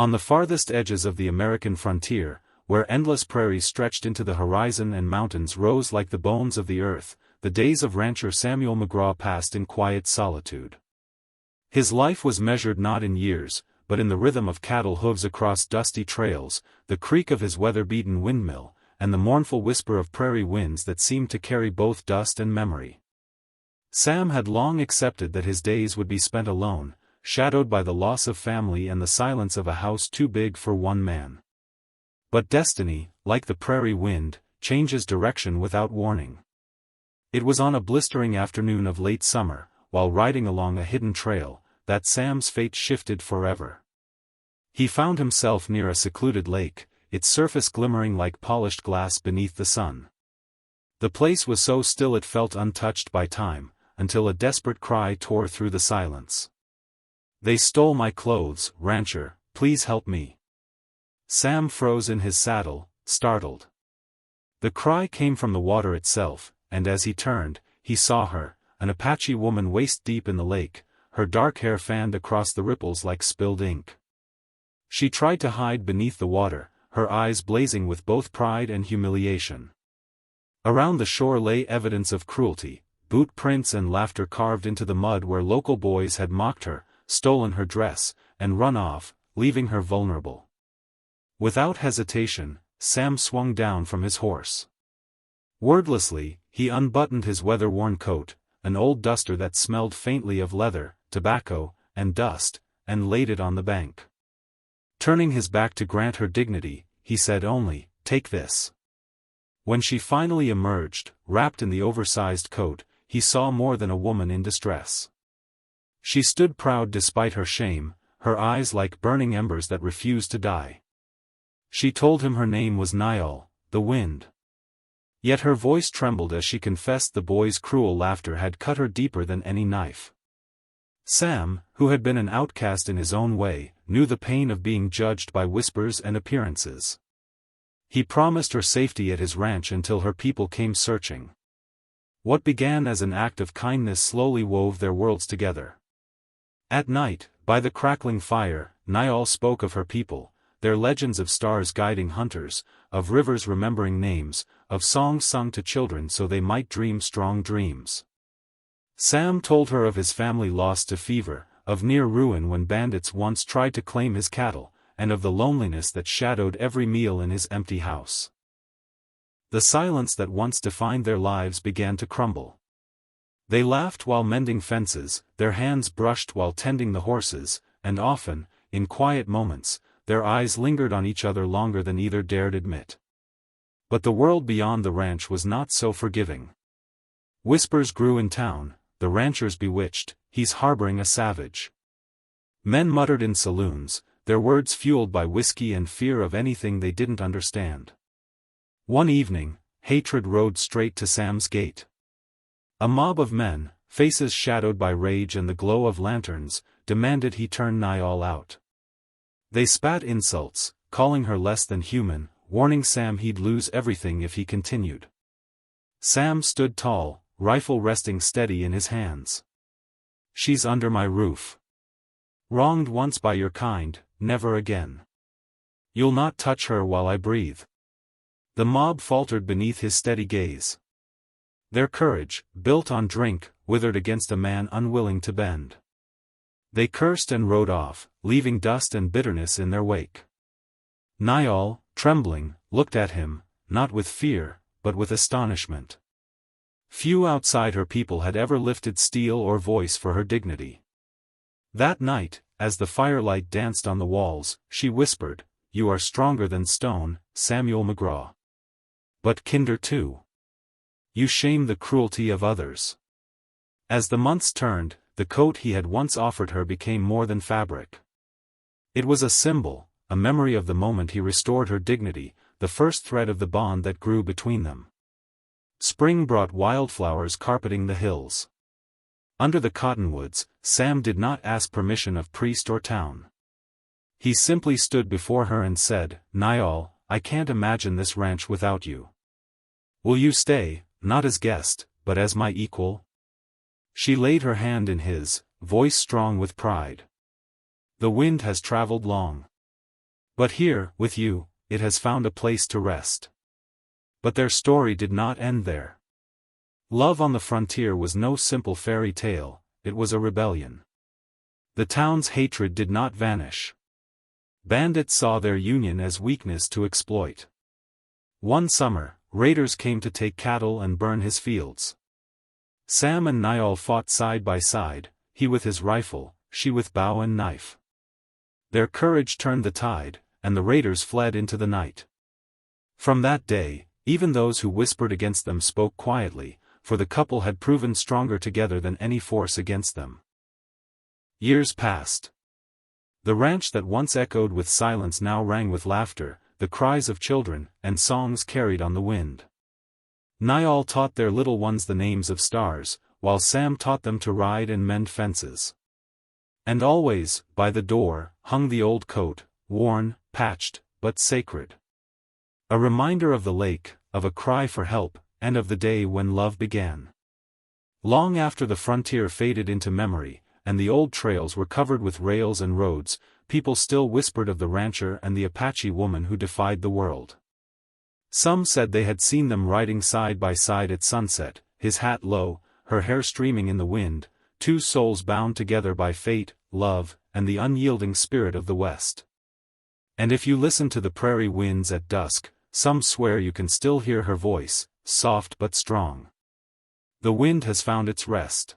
On the farthest edges of the American frontier, where endless prairies stretched into the horizon and mountains rose like the bones of the earth, the days of rancher Samuel McGraw passed in quiet solitude. His life was measured not in years, but in the rhythm of cattle hooves across dusty trails, the creak of his weather-beaten windmill, and the mournful whisper of prairie winds that seemed to carry both dust and memory. Sam had long accepted that his days would be spent alone, shadowed by the loss of family and the silence of a house too big for one man. But destiny, like the prairie wind, changes direction without warning. It was on a blistering afternoon of late summer, while riding along a hidden trail, that Sam's fate shifted forever. He found himself near a secluded lake, its surface glimmering like polished glass beneath the sun. The place was so still it felt untouched by time, until a desperate cry tore through the silence. "They stole my clothes, rancher, please help me." Sam froze in his saddle, startled. The cry came from the water itself, and as he turned, he saw her, an Apache woman waist-deep in the lake, her dark hair fanned across the ripples like spilled ink. She tried to hide beneath the water, her eyes blazing with both pride and humiliation. Around the shore lay evidence of cruelty, boot prints and laughter carved into the mud where local boys had mocked her, stolen her dress, and run off, leaving her vulnerable. Without hesitation, Sam swung down from his horse. Wordlessly, he unbuttoned his weather-worn coat, an old duster that smelled faintly of leather, tobacco, and dust, and laid it on the bank. Turning his back to grant her dignity, he said only, "Take this." When she finally emerged, wrapped in the oversized coat, he saw more than a woman in distress. She stood proud despite her shame, her eyes like burning embers that refused to die. She told him her name was Niall, the wind. Yet her voice trembled as she confessed the boy's cruel laughter had cut her deeper than any knife. Sam, who had been an outcast in his own way, knew the pain of being judged by whispers and appearances. He promised her safety at his ranch until her people came searching. What began as an act of kindness slowly wove their worlds together. At night, by the crackling fire, Niall spoke of her people, their legends of stars guiding hunters, of rivers remembering names, of songs sung to children so they might dream strong dreams. Sam told her of his family lost to fever, of near ruin when bandits once tried to claim his cattle, and of the loneliness that shadowed every meal in his empty house. The silence that once defined their lives began to crumble. They laughed while mending fences, their hands brushed while tending the horses, and often, in quiet moments, their eyes lingered on each other longer than either dared admit. But the world beyond the ranch was not so forgiving. Whispers grew in town, "The rancher's bewitched, he's harboring a savage." Men muttered in saloons, their words fueled by whiskey and fear of anything they didn't understand. One evening, hatred rode straight to Sam's gate. A mob of men, faces shadowed by rage and the glow of lanterns, demanded he turn Niall out. They spat insults, calling her less than human, warning Sam he'd lose everything if he continued. Sam stood tall, rifle resting steady in his hands. "She's under my roof. Wronged once by your kind, never again. You'll not touch her while I breathe." The mob faltered beneath his steady gaze. Their courage, built on drink, withered against a man unwilling to bend. They cursed and rode off, leaving dust and bitterness in their wake. Niall, trembling, looked at him, not with fear, but with astonishment. Few outside her people had ever lifted steel or voice for her dignity. That night, as the firelight danced on the walls, she whispered, "You are stronger than stone, Samuel McGraw. But kinder too. You shame the cruelty of others." As the months turned, the coat he had once offered her became more than fabric. It was a symbol, a memory of the moment he restored her dignity, the first thread of the bond that grew between them. Spring brought wildflowers carpeting the hills. Under the cottonwoods, Sam did not ask permission of priest or town. He simply stood before her and said, "Niall, I can't imagine this ranch without you. Will you stay, not as guest, but as my equal?" She laid her hand in his, voice strong with pride. "The wind has traveled long. But here, with you, it has found a place to rest. But their story did not end there. Love on the frontier was no simple fairy tale, it was a rebellion. The town's hatred did not vanish. Bandits saw their union as weakness to exploit. One summer, raiders came to take cattle and burn his fields. Sam and Niall fought side by side, he with his rifle, she with bow and knife. Their courage turned the tide, and the raiders fled into the night. From that day, even those who whispered against them spoke quietly, for the couple had proven stronger together than any force against them. Years passed. The ranch that once echoed with silence now rang with laughter, the cries of children, and songs carried on the wind. Niall taught their little ones the names of stars, while Sam taught them to ride and mend fences. And always, by the door, hung the old coat, worn, patched, but sacred. A reminder of the lake, of a cry for help, and of the day when love began. Long after the frontier faded into memory, and the old trails were covered with rails and roads, people still whispered of the rancher and the Apache woman who defied the world. Some said they had seen them riding side by side at sunset, his hat low, her hair streaming in the wind, two souls bound together by fate, love, and the unyielding spirit of the West. And if you listen to the prairie winds at dusk, some swear you can still hear her voice, soft but strong. The wind has found its rest.